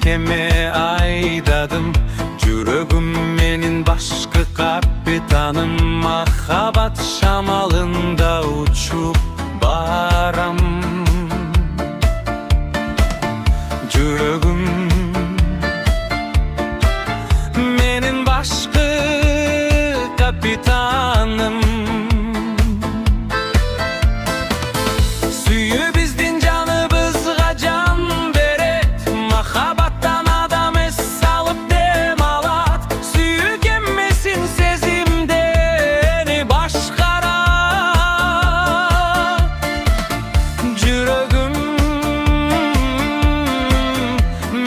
keme aydadım. Жүрөгüm menin başka kapitanım. Mahabat şamalında uçup baram. Жүрөгüm menin başka kapitanım. Süyü bizdin canыбызга can beret. Mahabattan adam es salıp dem alat. Süyü gemmesin sezimdeni başkara. Жүрөгüm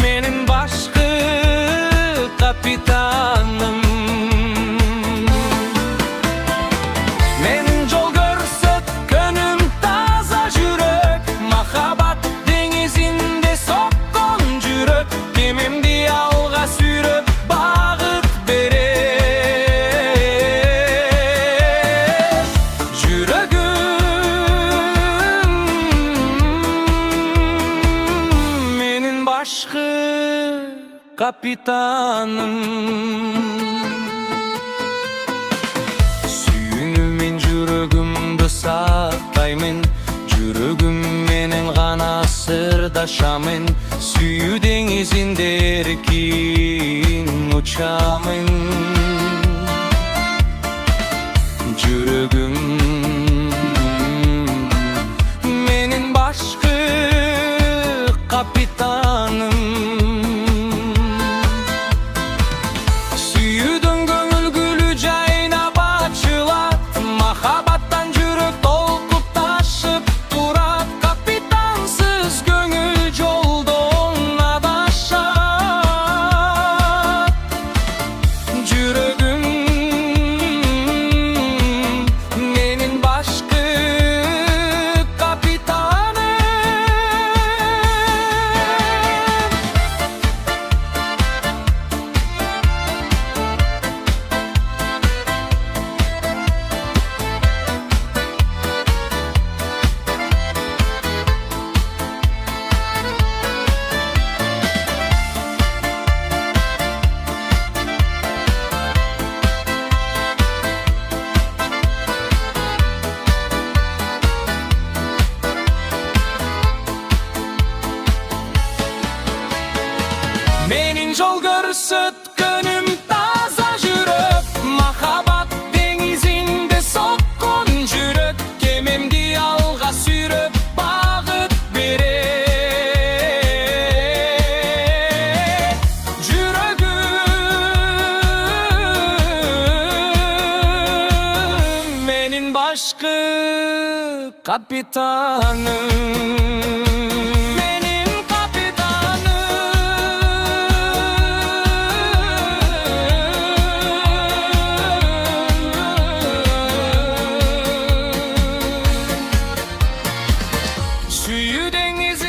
menin başka kapitanım. Menin jol görsöt könüm taza жүрөк. Mahabat denizinde sokkon жүрөк. Kemimdi alga sürüp bağıt beret. Жүрөгüm menin başka kapitanım. Sүйүүнү жүрөгүмдү сактаймын. Жүрөгүм менен гана сырдашамын. Сүйүү деңизинде эркин учамын. Жүрөгүм менин башкы капитаным. Сүйүүдөн көңүл гүлү жайнап ачылат. Махабаттан жүрөк толкуп ташып турат. Капитансыз көңүл жолдон адашат. Жүрөгүм менин башкы капитаным. Menin jol görсөткөнүm таза жүрөк. Махабат деңизинде соккон жүрөк. Кемемди алга сүйрөп багыт берет. Жүрөгүм менин башкы капитаным. Менин капитаным. Süyü deniz